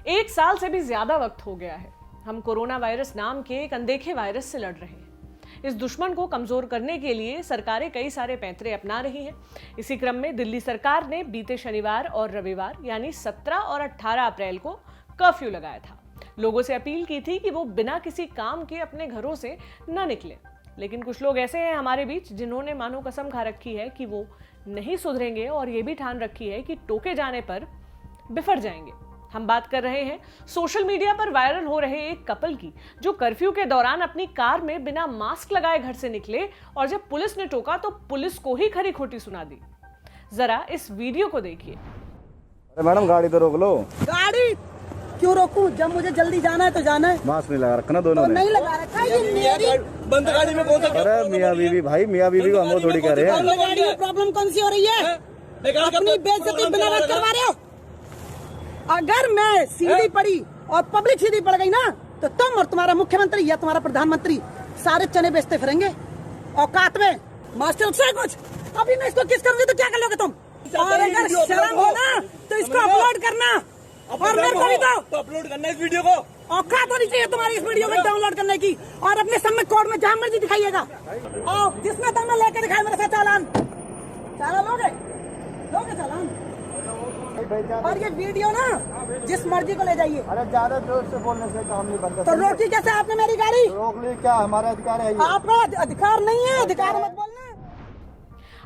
एक साल से भी ज्यादा वक्त हो गया है। हम कोरोना वायरस नाम के एक अनदेखे वायरस से लड़ रहे हैं। इस दुश्मन को कमजोर करने के लिए सरकारें कई सारे पैंतरे अपना रही हैं। इसी क्रम में दिल्ली सरकार ने बीते शनिवार और रविवार यानी 17 और 18 अप्रैल को कर्फ्यू लगाया था। लोगों से अपील की थी कि वो बिना किसी काम के अपने घरों से न निकले। लेकिन कुछ लोग ऐसे हैं हमारे बीच जिन्होंने मानो कसम खा रखी है कि वो नहीं सुधरेंगे और ये भी ठान रखी है कि टोके जाने पर बिफर जाएंगे। हम बात कर रहे हैं सोशल मीडिया पर वायरल हो रहे एक कपल की, जो कर्फ्यू के दौरान अपनी कार में बिना मास्क लगाए घर से निकले और जब पुलिस ने टोका तो पुलिस को ही खरी खोटी सुना दी। जरा इस वीडियो को देखिए। अरे मैडम गाड़ी तो रोक लो। गाड़ी क्यों रोकूं? जब मुझे जल्दी जाना है तो जाना है। मास्क नहीं लगा रखा ना दोनों ने। नहीं लगा रखा है, ये मेरी बंद गाड़ी में बहुत। अरे मियाँ बीवी भाई, मियाँ बीवी को हम लोग थोड़ी कह रहे हैं। गाड़ी में प्रॉब्लम कौन सी हो रही है? अपनी बेइज्जती बिना बात करवा रहे हो। अगर मैं सीधी पड़ी और पब्लिक सीधी पड़ गई ना तो तुम और तुम्हारा मुख्यमंत्री या तुम्हारा प्रधानमंत्री सारे चने बेचते फिरेंगे औकात में। मास्टर से कुछ अभी मैं इसको किस करूंगी तो क्या कर लोगे तुम? और अगर शर्म हो ना तो इसको अपलोड करना और मेरे को भी दो अपलोड करना इस वीडियो को। औकात होनी चाहिए तुम्हारी इस वीडियो में डाउनलोड करने की और अपने सबमिट कोड में जहां मर्जी दिखाइएगा। और जिसमें तुमने लेके दिखाया मेरे साथ चालान लोगे चालान। और ये वीडियो ना जिस मर्जी को ले जाइए। अरे ज्यादा जोर से बोलने से काम नहीं बनता। तो रोकी कैसे आपने मेरी गाड़ी? रोक ली क्या? हमारा अधिकार है ये। आपका अधिकार नहीं है, अधिकार मत बोलना।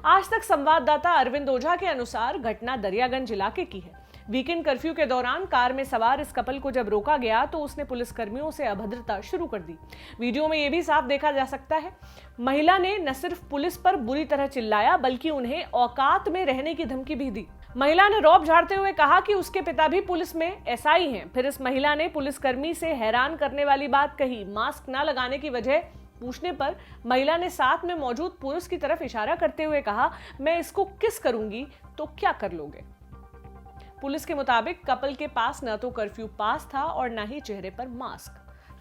आज तक संवाददाता अरविंद ओझा के अनुसार घटना दरियागंज इलाके की है। वीकेंड कर्फ्यू के दौरान कार में सवार इस कपल को जब रोका गया तो उसने पुलिस कर्मियों से अभद्रता शुरू कर दी। वीडियो में यह भी साफ देखा जा सकता है, महिला ने न सिर्फ पुलिस पर बुरी तरह चिल्लाया बल्कि उन्हें औकात में रहने की धमकी भी दी। महिला ने रौब झाड़ते हुए कहा कि उसके पिता भी पुलिस में एसआई हैं। फिर इस महिला ने पुलिसकर्मी से हैरान करने वाली बात कही। मास्क न लगाने की वजह पूछने पर महिला ने साथ में मौजूद पुरुष की तरफ इशारा करते हुए कहा, मैं इसको किस करूंगी तो क्या कर लोगे? पुलिस के मुताबिक कपल के पास न तो कर्फ्यू पास था और न ही चेहरे पर मास्क।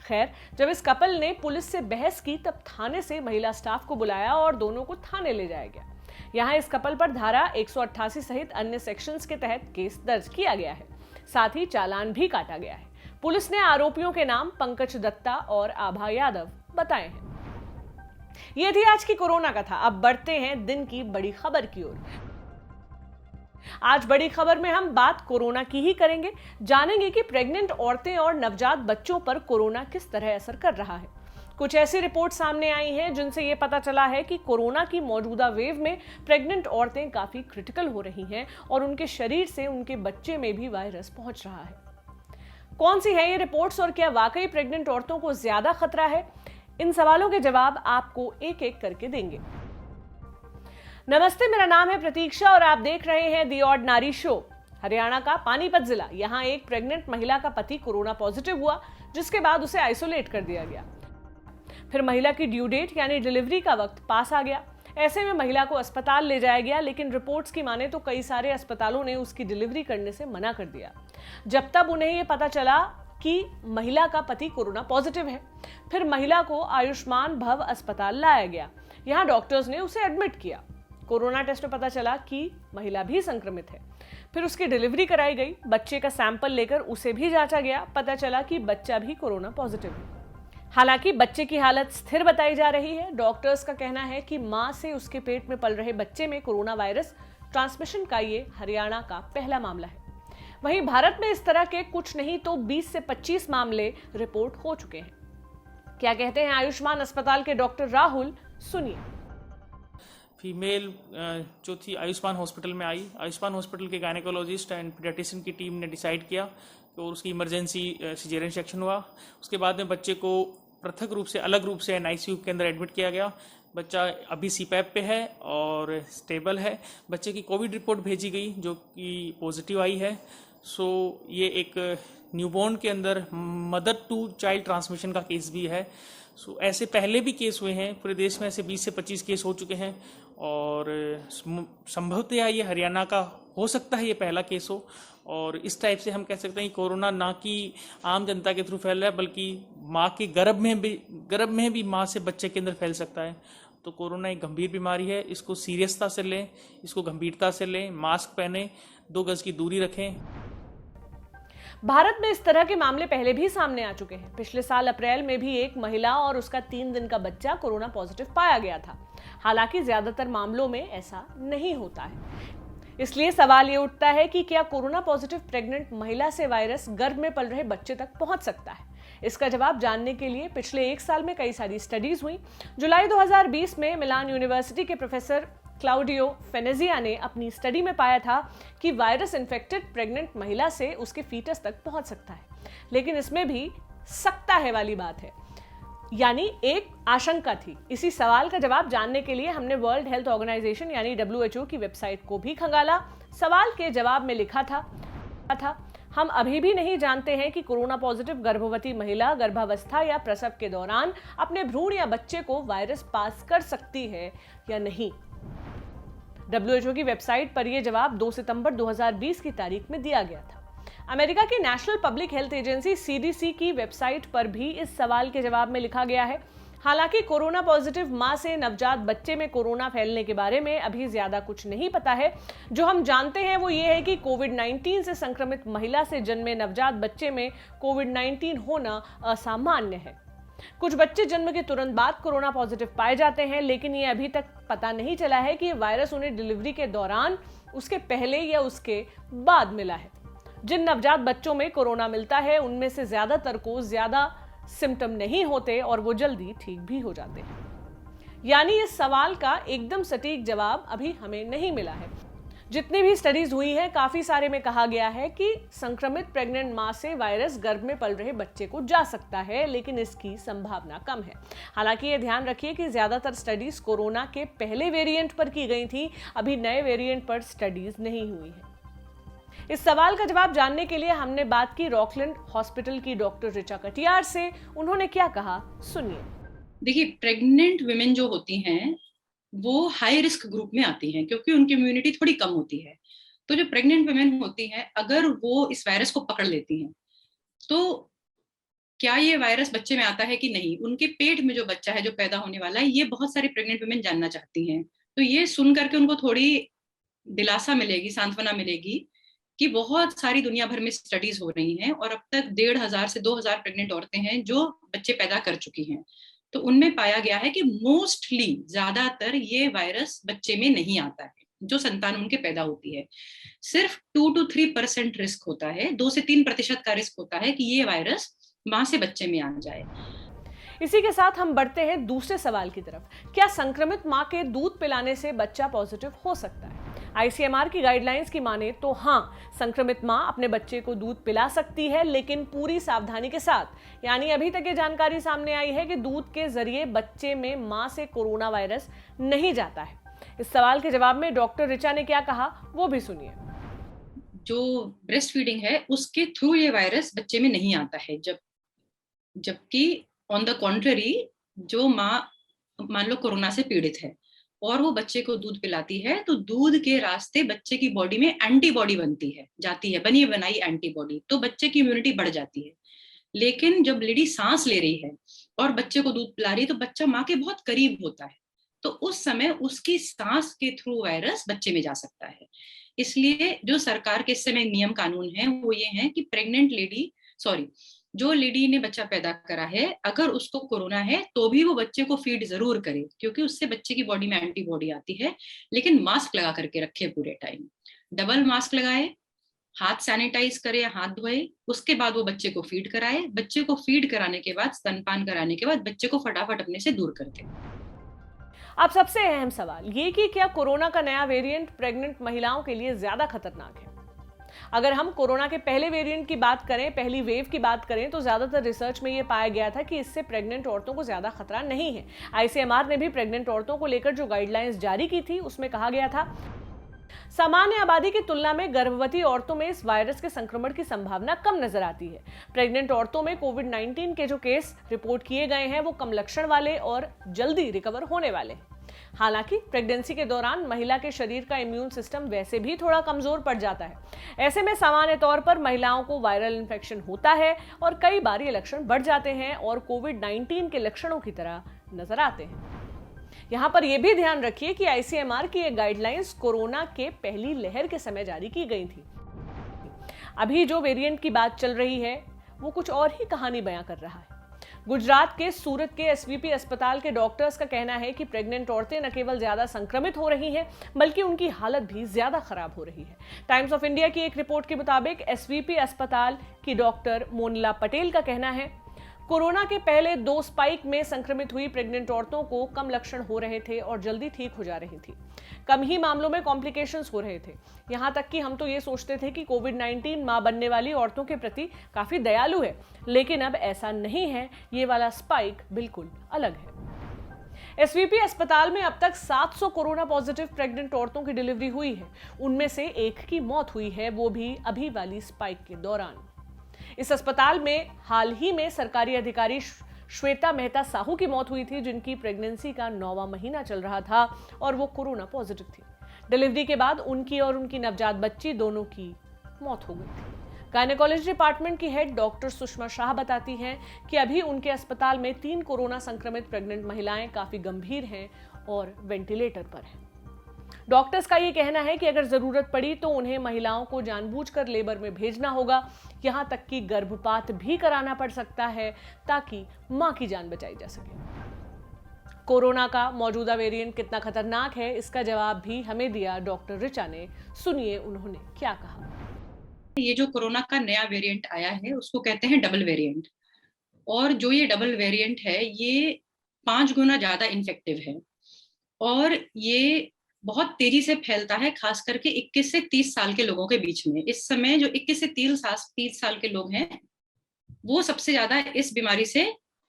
खैर, जब इस कपल ने पुलिस से बहस की तब थाने से महिला स्टाफ को बुलाया और दोनों को थाने ले जाया गया। यहाँ इस कपल पर धारा 188 सहित अन्य सेक्शंस के तहत केस दर्ज किया गया है। साथ ही चालान भी काटा गया है। पुलिस ने आरोपियों के नाम पंकज दत्ता और आभा यादव बताए हैं। ये थी आज की कोरोना कथा। अब बढ़ते हैं दिन की बड़ी खबर की ओर। आज बड़ी खबर में हम बात कोरोना की ही करेंगे। जानेंगे कि प्रेग्नेंट औरतें और नवजात बच्चों पर कोरोना किस तरह असर कर रहा है। कुछ ऐसी रिपोर्ट सामने आई हैं जिनसे यह पता चला है कि कोरोना की मौजूदा वेव में प्रेग्नेंट औरतें काफी क्रिटिकल हो रही हैं और उनके शरीर से उनके बच्चे में भी वायरस पहुंच रहा है। कौन सी है ये रिपोर्ट्स और क्या वाकई प्रेग्नेंट औरतों को ज्यादा खतरा है? इन सवालों के जवाब आपको एक एक करके देंगे। नमस्ते, मेरा नाम है प्रतीक्षा और आप देख रहे हैं दी ऑर्डिनरी शो। हरियाणा का पानीपत जिला, यहाँ एक प्रेग्नेंट महिला का पति कोरोना पॉजिटिव हुआ, जिसके बाद उसे आइसोलेट कर दिया गया। फिर महिला की ड्यू डेट यानी डिलीवरी का वक्त पास आ गया। ऐसे में महिला को अस्पताल ले जाया गया, लेकिन रिपोर्ट्स की माने तो कई सारे अस्पतालों ने उसकी डिलीवरी करने से मना कर दिया जब तक उन्हें यह पता चला कि महिला का पति कोरोना पॉजिटिव है। फिर महिला को आयुष्मान भव अस्पताल लाया गया। यहाँ डॉक्टर्स ने उसे एडमिट किया। कोरोना टेस्ट में पता चला कि महिला भी संक्रमित है। फिर उसकी डिलीवरी कराई गई। बच्चे का सैंपल लेकर उसे भी जांचा गया। पता चला कि बच्चा भी कोरोना पॉजिटिव है। हालांकि बच्चे की हालत स्थिर बताई जा रही है। डॉक्टर्स का कहना है कि मां से उसके पेट में पल रहे बच्चे में कोरोना वायरस ट्रांसमिशन का ये हरियाणा का पहला मामला है। वहीं भारत में इस तरह के कुछ नहीं तो 20 से 25 मामले रिपोर्ट हो चुके हैं। क्या कहते हैं आयुष्मान अस्पताल के डॉक्टर राहुल, सुनिए। फीमेल जो थी आयुष्मान हॉस्पिटल में आई। आयुष्मान हॉस्पिटल के गायनेकोलॉजिस्ट एंड पीडियाट्रिशियन की टीम ने डिसाइड किया और उसकी इमरजेंसी सिजेरियन सेक्शन हुआ। उसके बाद में बच्चे को पृथक रूप से अलग रूप से एनआईसीयू के अंदर एडमिट किया गया। बच्चा अभी सीपैप पे है और स्टेबल है। बच्चे की कोविड रिपोर्ट भेजी गई जो कि पॉजिटिव आई है। सो ये एक न्यूबॉर्न के अंदर मदर टू चाइल्ड ट्रांसमिशन का केस भी है। सो ऐसे पहले भी केस हुए हैं। पूरे देश में ऐसे 20 से 25 केस हो चुके हैं और संभवतः ये हरियाणा का हो सकता है ये पहला केस हो। और इस टाइप से हम कह सकते हैं कि कोरोना ना कि आम जनता के थ्रू फैल रहा है बल्कि माँ के गर्भ में भी माँ से बच्चे के अंदर फैल सकता है। तो कोरोना एक गंभीर बीमारी है। इसको सीरियसता से लें, इसको गंभीरता से लें, मास्क पहने, 2 गज की दूरी रखें। भारत में इस तरह के मामले पहले भी सामने आ चुके हैं। पिछले साल अप्रैल में भी एक महिला और उसका 3 दिन का बच्चा कोरोना पॉजिटिव पाया गया था। हालांकि ज्यादातर मामलों में ऐसा नहीं होता है। इसलिए सवाल ये उठता है कि क्या कोरोना पॉजिटिव प्रेग्नेंट महिला से वायरस गर्भ में पल रहे बच्चे तक पहुंच सकता है? इसका जवाब जानने के लिए पिछले 1 साल में कई सारी स्टडीज हुई। जुलाई 2020 में मिलान यूनिवर्सिटी के प्रोफेसर क्लाउडियो फेनेजिया ने अपनी स्टडी में पाया था कि वायरस इन्फेक्टेड प्रेग्नेंट महिला से उसके फीटस तक पहुंच सकता है। लेकिन इसमें भी सकता है वाली बात है, यानी एक आशंका थी। इसी सवाल का जवाब जानने के लिए हमने वर्ल्ड हेल्थ ऑर्गेनाइजेशन यानी WHO की वेबसाइट को भी खंगाला। सवाल के जवाब में लिखा था हम अभी भी नहीं जानते हैं कि कोरोना पॉजिटिव गर्भवती महिला गर्भावस्था या प्रसव के दौरान अपने भ्रूण या बच्चे को वायरस पास कर सकती है या नहीं। WHO की वेबसाइट पर यह जवाब 2 सितंबर 2020 की तारीख में दिया गया था। अमेरिका की national public health agency CDC की वेबसाइट पर भी इस सवाल के जवाब में लिखा गया है। हालांकि कोरोना पॉजिटिव मां से नवजात बच्चे में कोरोना फैलने के बारे में अभी ज्यादा कुछ नहीं पता है। जो हम जानते हैं वो ये है कि कोविड-19 से संक्रमित महिला से जन्मे नवजात बच्चे में कोविड-19 होना असामान्य है। कुछ बच्चे जन्म के तुरंत बाद कोरोना पॉजिटिव पाए जाते हैं, लेकिन ये अभी तक पता नहीं चला है कि ये वायरस उन्हें डिलीवरी के दौरान, उसके पहले या उसके बाद मिला है। जिन नवजात बच्चों में कोरोना मिलता है उनमें से ज्यादातर को ज्यादा सिम्टम नहीं होते और वो जल्दी ठीक भी हो जाते हैं। यानी इस सवाल का एकदम सटीक जवाब अभी हमें नहीं मिला है। जितनी भी स्टडीज हुई हैं, काफी सारे में कहा गया है कि संक्रमित प्रेग्नेंट मां से वायरस गर्भ में पल रहे बच्चे को जा सकता है, लेकिन इसकी संभावना कम है। हालांकि ये ध्यान रखिए कि ज्यादातर स्टडीज कोरोना के पहले वेरिएंट पर की गई थी, अभी नए वेरिएंट पर स्टडीज नहीं हुई है। इस सवाल का जवाब जानने के लिए हमने बात की रॉकलैंड हॉस्पिटल की डॉक्टर ऋचा कटियार से। उन्होंने क्या कहा, सुनिए। देखिए, प्रेग्नेंट विमेन जो होती हैं वो हाई रिस्क ग्रुप में आती हैं क्योंकि उनकी इम्यूनिटी थोड़ी कम होती है। तो जो प्रेग्नेंट विमेन होती हैं, अगर वो इस वायरस को पकड़ लेती हैं तो क्या ये वायरस बच्चे में आता है कि नहीं, उनके पेट में जो बच्चा है जो पैदा होने वाला है, ये बहुत सारी प्रेग्नेंट विमेन जानना चाहती हैं। तो ये सुन करके उनको थोड़ी दिलासा मिलेगी, सांत्वना मिलेगी कि बहुत सारी दुनिया भर में स्टडीज हो रही हैं और अब तक 1,500 से 2,000 प्रेग्नेंट औरतें हैं जो बच्चे पैदा कर चुकी हैं। तो उनमें पाया गया है कि मोस्टली ज्यादातर ये वायरस बच्चे में नहीं आता है, जो संतान उनके पैदा होती है। सिर्फ 2 to 3% रिस्क होता है, 2 से 3% का रिस्क होता है कि ये वायरस मां से बच्चे में आ जाए। इसी के साथ हम बढ़ते हैं दूसरे सवाल की तरफ। क्या संक्रमित मां के दूध पिलाने से बच्चा पॉजिटिव हो सकता है? ICMR की गाइडलाइंस की माने तो हाँ, संक्रमित मां अपने बच्चे को दूध पिला सकती है, लेकिन पूरी सावधानी के साथ। यानी अभी तक ये जानकारी सामने आई है कि दूध के जरिए बच्चे में मां से कोरोना वायरस नहीं जाता है। इस सवाल के जवाब में डॉक्टर ऋचा ने क्या कहा, वो भी सुनिए। जो ब्रेस्ट फीडिंग है उसके थ्रू ये वायरस बच्चे में नहीं आता है, जबकि ऑन द कॉन्ट्ररी जो माँ मान लो कोरोना से पीड़ित है और वो बच्चे को दूध पिलाती है, तो दूध के रास्ते बच्चे की बॉडी में एंटीबॉडी जाती है बनी बनाई एंटीबॉडी, तो बच्चे की इम्यूनिटी बढ़ जाती है। लेकिन जब लेडी सांस ले रही है और बच्चे को दूध पिला रही है तो बच्चा माँ के बहुत करीब होता है, तो उस समय उसकी सांस के थ्रू वायरस बच्चे में जा सकता है। इसलिए जो सरकार के इस समय नियम कानून है वो ये है कि जो लेडी ने बच्चा पैदा करा है, अगर उसको कोरोना है तो भी वो बच्चे को फीड जरूर करे, क्योंकि उससे बच्चे की बॉडी में एंटीबॉडी आती है। लेकिन मास्क लगा करके रखे पूरे टाइम, डबल मास्क लगाए, हाथ सैनिटाइज करे, हाथ धोए, उसके बाद वो बच्चे को फीड कराए। बच्चे को फीड कराने के बाद, स्तनपान कराने के बाद बच्चे को फटाफट अपने से दूर कर दे। अब सबसे अहम सवाल ये कि क्या कोरोना का नया वेरिएंट प्रेग्नेंट महिलाओं के लिए ज्यादा खतरनाक है? अगर हम कोरोना के पहले वेरिएंट की बात करें, पहली वेव की बात करें, तो ज्यादातर रिसर्च में यह पाया गया था कि इससे प्रेग्नेंट औरतों को ज्यादा खतरा नहीं है। ICMR ने भी प्रेग्नेंट औरतों को लेकर जो गाइडलाइंस जारी की थी उसमें कहा गया था, सामान्य आबादी की तुलना में गर्भवती औरतों में इस वायरस के संक्रमण की संभावना कम नजर आती है। प्रेग्नेंट औरतों में कोविड-19 के जो केस रिपोर्ट किए गए हैं वो कम लक्षण वाले और जल्दी रिकवर होने वाले हैं। हालांकि प्रेगनेंसी के दौरान महिला के शरीर का इम्यून सिस्टम वैसे भी थोड़ा कमजोर पड़ जाता है। ऐसे में सामान्य तौर पर महिलाओं को वायरल इन्फेक्शन होता है और कई बार ये लक्षण बढ़ जाते हैं और कोविड-19 के लक्षणों की तरह नजर आते हैं। यहां पर यह भी ध्यान रखिए कि ICMR की ये गाइडलाइंस कोरोना के पहली लहर के समय जारी की गई थी। अभी जो वेरिएंट की बात चल रही है वो कुछ और ही कहानी बयां कर रहा है। गुजरात के सूरत के एसवीपी अस्पताल के डॉक्टर्स का कहना है कि प्रेग्नेंट औरतें न केवल ज्यादा संक्रमित हो रही हैं बल्कि उनकी हालत भी ज्यादा खराब हो रही है। टाइम्स ऑफ इंडिया की एक रिपोर्ट के मुताबिक एसवीपी अस्पताल की डॉक्टर मोनिला पटेल का कहना है, कोरोना के पहले 2 स्पाइक में संक्रमित हुई प्रेग्नेंट औरतों को कम लक्षण हो रहे थे और जल्दी ठीक हो जा रही थी। कम ही मामलों में कॉम्प्लिकेशंस हो रहे थे। यहां तक कि हम तो ये सोचते थे कि कोविड-19 मां बनने वाली औरतों के प्रति काफी दयालु है, लेकिन अब ऐसा नहीं है। ये वाला स्पाइक बिल्कुल अलग है। एसवीपी अस्पताल में अब तक 700 कोरोना पॉजिटिव प्रेग्नेंट औरतों की डिलीवरी हुई है। उनमें से एक की मौत हुई है, वो भी अभी वाली स्पाइक के दौरान। इस अस्पताल में हाल ही में सरकारी अधिकारी श्वेता मेहता साहू की मौत हुई थी, जिनकी प्रेगनेंसी का 9वां महीना चल रहा था और वो कोरोना पॉजिटिव थी। डिलीवरी के बाद उनकी और उनकी नवजात बच्ची दोनों की मौत हो गई थी। गायनेकोलॉजी डिपार्टमेंट की हेड डॉक्टर सुषमा शाह बताती हैं कि अभी उनके अस्पताल में 3 कोरोना संक्रमित प्रेग्नेंट महिलाएं काफी गंभीर हैं और वेंटिलेटर पर हैं। डॉक्टर्स का ये कहना है कि अगर जरूरत पड़ी तो उन्हें महिलाओं को जानबूझकर लेबर में भेजना होगा, यहां तक कि गर्भपात भी कराना पड़ सकता है ताकि मां की जान बचाई जा सके। कोरोना का मौजूदा वेरिएंट कितना खतरनाक है, इसका जवाब भी हमें दिया डॉक्टर ऋचा ने। सुनिए उन्होंने क्या कहा। ये जो कोरोना का नया वेरिएंट आया है उसको कहते हैं डबल वेरिएंट, और जो ये डबल वेरिएंट है ये 5 गुना ज्यादा इन्फेक्टिव है और ये बहुत तेजी से फैलता है, खास करके 21 से 30 साल के लोगों के बीच में। इस समय जो 21 से 30 साल के लोग हैं वो सबसे ज्यादा इस बीमारी से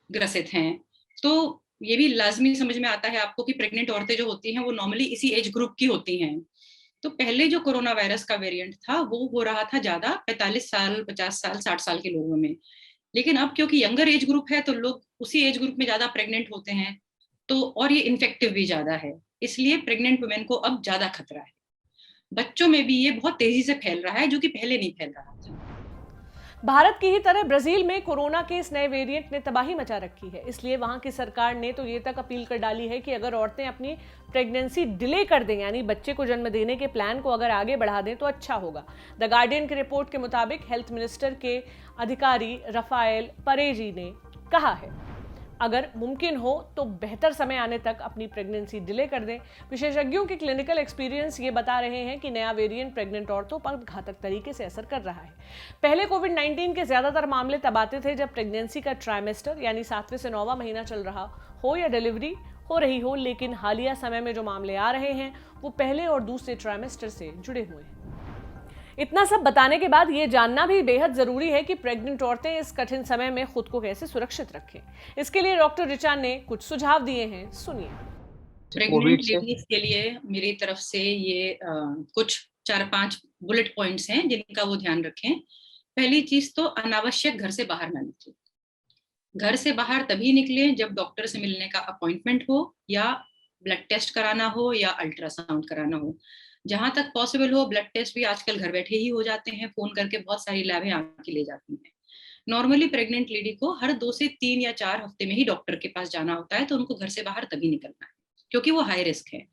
ग्रसित हैं। तो ये भी लाजमी समझ में आता है आपको कि प्रेग्नेंट औरतें जो होती हैं वो नॉर्मली इसी एज ग्रुप की होती हैं। तो पहले जो कोरोना वायरस का वेरिएंट था वो हो रहा था ज्यादा 45 साल, 50 साल, 60 साल के लोगों में, लेकिन अब क्योंकि यंगर एज ग्रुप है तो लोग उसी एज ग्रुप में ज्यादा प्रेग्नेंट होते हैं, तो और ये इन्फेक्टिव भी ज्यादा है, इसलिए प्रेग्नेंट वुमेन को अब ज्यादा खतरा है। बच्चों में भी ये बहुत तेजी से फैल रहा है, जो कि पहले नहीं फैल रहा था। भारत की ही तरह ब्राजील में कोरोना के इस नए वेरिएंट ने तबाही मचा रखी है, इसलिए वहां की सरकार ने तो ये तक अपील कर डाली है कि अगर औरतें अपनी प्रेगनेंसी डिले कर दें, यानी बच्चे को जन्म देने के प्लान को अगर आगे बढ़ा दें तो अच्छा होगा। द गार्डियन की रिपोर्ट के मुताबिक हेल्थ मिनिस्टर के अधिकारी रफाएल परेजी ने कहा है, अगर मुमकिन हो तो बेहतर समय आने तक अपनी प्रेगनेंसी डिले कर दें। विशेषज्ञों के क्लिनिकल एक्सपीरियंस ये बता रहे हैं कि नया वेरिएंट प्रेग्नेंट औरतों पर घातक तरीके से असर कर रहा है। पहले कोविड-19 के ज्यादातर मामले तब आते थे जब प्रेगनेंसी का ट्राइमेस्टर यानी 7वें से 9वां महीना चल रहा हो या डिलीवरी हो रही हो, लेकिन हालिया समय में जो मामले आ रहे हैं वो पहले और दूसरे ट्राइमेस्टर से जुड़े हुए हैं। इतना सब बताने के बाद ये जानना भी बेहद जरूरी है कि प्रेग्नेंट औरतें इस कठिन समय में खुद को कैसे सुरक्षित रखें। इसके लिए डॉक्टर ऋचा ने कुछ सुझाव दिए हैं, सुनिए। प्रेग्नेंट लेडीज के लिए मेरी तरफ से ये कुछ 4-5 बुलेट पॉइंट्स हैं जिनका वो ध्यान रखें। पहली चीज तो अनावश्यक घर से बाहर ना निकले। घर से बाहर तभी निकले जब डॉक्टर से मिलने का अपॉइंटमेंट हो या ब्लड टेस्ट कराना हो या अल्ट्रासाउंड कराना हो। जहां तक पॉसिबल हो ब्लड टेस्ट भी आजकल घर बैठे ही हो जाते हैं, फोन करके बहुत सारी लैबें आके ले जाती हैं। नॉर्मली प्रेग्नेंट लेडी को हर 2 से 3 या 4 हफ्ते में ही डॉक्टर के पास जाना होता है, तो उनको घर से बाहर तभी निकलना है क्योंकि वो हाई रिस्क है।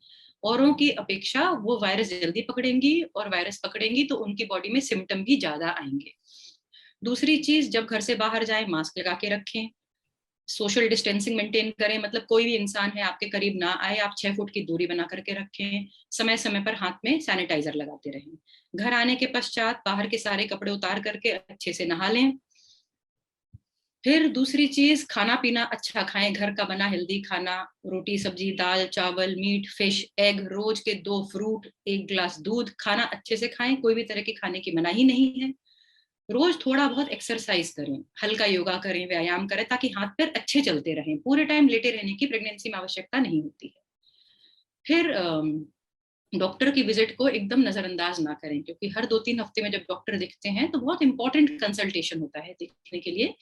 औरों की अपेक्षा वो वायरस जल्दी पकड़ेंगी और वायरस पकड़ेंगी तो उनकी बॉडी में सिम्टम भी ज्यादा आएंगे। दूसरी चीज, जब घर से बाहर जाए मास्क लगा के रखें, सोशल डिस्टेंसिंग मेंटेन करें, मतलब कोई भी इंसान है आपके करीब ना आए, आप 6 फुट की दूरी बना करके रखें, समय समय पर हाथ में सैनिटाइजर लगाते रहें। घर आने के पश्चात बाहर के सारे कपड़े उतार करके अच्छे से नहा लें। फिर दूसरी चीज, खाना पीना अच्छा खाएं, घर का बना हेल्दी खाना, रोटी सब्जी दाल चावल मीट फिश एग, रोज के 2 फ्रूट 1 गिलास दूध, खाना अच्छे से खाएं, कोई भी तरह के खाने की मनाही नहीं है। रोज थोड़ा बहुत एक्सरसाइज करें, हल्का योगा करें, व्यायाम करें, ताकि हाथ पैर अच्छे चलते रहें। पूरे टाइम लेटे रहने की प्रेगनेंसी में आवश्यकता नहीं होती है। फिर डॉक्टर की विजिट को एकदम नजरअंदाज ना करें, क्योंकि हर 2-3 हफ्ते में जब डॉक्टर दिखते हैं तो बहुत इंपॉर्टेंट कंसल्टेशन होता है देखने के लिए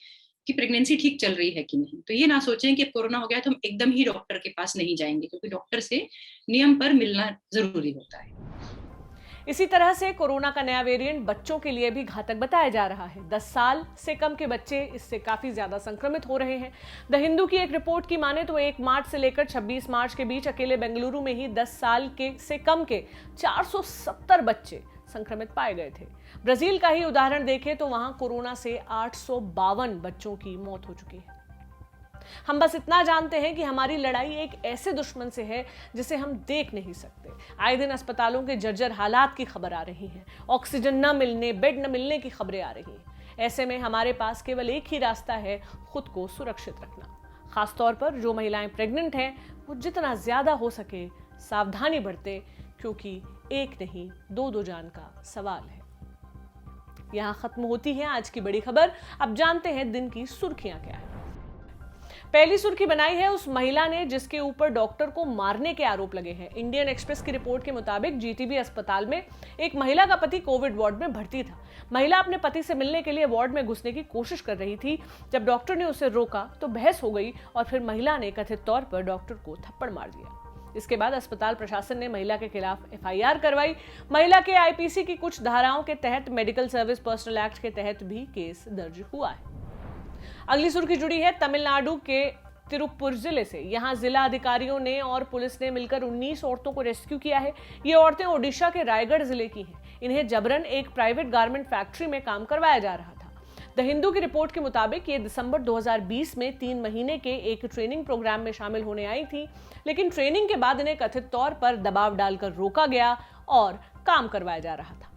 कि प्रेगनेंसी ठीक चल रही है कि नहीं। तो ये ना सोचें कि अब कोरोना हो गया तो हम एकदम ही डॉक्टर के पास नहीं जाएंगे, क्योंकि डॉक्टर से नियम पर मिलना जरूरी होता है। इसी तरह से कोरोना का नया वेरिएंट बच्चों के लिए भी घातक बताया जा रहा है। 10 साल से कम के बच्चे इससे काफी ज्यादा संक्रमित हो रहे हैं। द हिंदू की एक रिपोर्ट की माने तो 1 मार्च से लेकर 26 मार्च के बीच अकेले बेंगलुरु में ही 10 साल से कम के 470 बच्चे संक्रमित पाए गए थे। ब्राजील का ही उदाहरण देखें तो वहां कोरोना से 852 बच्चों की मौत हो चुकी है। हम बस इतना जानते हैं कि हमारी लड़ाई एक ऐसे दुश्मन से है जिसे हम देख नहीं सकते। आए दिन अस्पतालों के जर्जर हालात की खबर आ रही है, ऑक्सीजन न मिलने, बेड न मिलने की खबरें आ रही हैं। ऐसे में हमारे पास केवल एक ही रास्ता है, खुद को सुरक्षित रखना। खासतौर पर जो महिलाएं प्रेग्नेंट हैं वो जितना ज्यादा हो सके सावधानी बरते, क्योंकि एक नहीं दो जान का सवाल है। यहां खत्म होती है आज की बड़ी खबर। अब जानते हैं दिन की सुर्खियां क्या है। पहली सुर्खी बनाई है उस महिला ने जिसके ऊपर डॉक्टर को मारने के आरोप लगे हैं। इंडियन एक्सप्रेस की रिपोर्ट के मुताबिक जीटीबी अस्पताल में एक महिला का पति कोविड वार्ड में भर्ती था। महिला अपने पति से मिलने के लिए वार्ड में घुसने की कोशिश कर रही थी। जब डॉक्टर ने उसे रोका तो बहस हो गई और फिर महिला ने कथित तौर पर डॉक्टर को थप्पड़ मार दिया। इसके बाद अस्पताल प्रशासन ने महिला के खिलाफ एफआईआर करवाई। महिला के आईपीसी की कुछ धाराओं के तहत मेडिकल सर्विस पर्सनल एक्ट के तहत भी केस दर्ज हुआ है। अगली सुर्खी जुड़ी है तमिलनाडु के तिरुपुर जिले से। यहां जिला अधिकारियों ने और पुलिस ने मिलकर 19 औरतों को रेस्क्यू किया है। ये औरतें ओडिशा के रायगढ़ जिले की हैं। इन्हें जबरन एक प्राइवेट गारमेंट फैक्ट्री में काम करवाया जा रहा था। द हिंदू की रिपोर्ट के मुताबिक ये दिसंबर 2020 में 3 महीने के एक ट्रेनिंग प्रोग्राम में शामिल होने आई थी, लेकिन ट्रेनिंग के बाद इन्हें कथित तौर पर दबाव डालकर रोका गया और काम करवाया जा रहा था।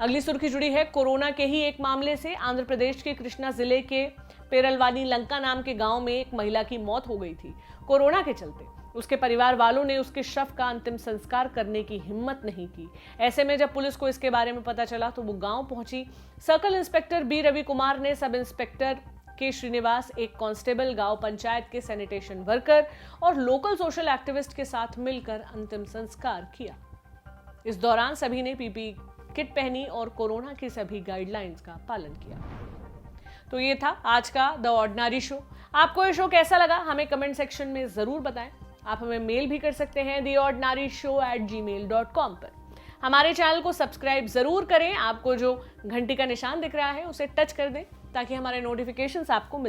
अगली सुर्खी जुड़ी है कोरोना के ही एक मामले से। आंध्र प्रदेश के कृष्णा जिले के पेरलवानी लंका नाम के गांव में एक महिला की मौत हो गई थी। कोरोना के चलते उसके परिवार वालों ने उसके शव का अंतिम संस्कार करने की हिम्मत नहीं की। ऐसे में जब पुलिस को इसके बारे में पता चला तो वो गांव पहुंची। Circle inspector B Ravi Kumar ने सब इंस्पेक्टर के श्रीनिवास, एक कांस्टेबल, गांव पंचायत के सैनिटेशन वर्कर और लोकल सोशल एक्टिविस्ट के साथ मिलकर अंतिम संस्कार किया। इस दौरान सभी ने पीपीई किट पहनी और कोरोना की सभी गाइडलाइंस का पालन किया। तो ये था आज का द ऑर्डिनरी शो। आपको ये शो कैसा लगा हमें कमेंट सेक्शन में जरूर बताएं। आप हमें मेल भी कर सकते हैं theordinaryshow@gmail.com पर। हमारे चैनल को सब्सक्राइब जरूर करें। आपको जो घंटी का निशान दिख रहा है उसे टच कर दें ताकि हमारे नोटिफिकेशंस आपको मिल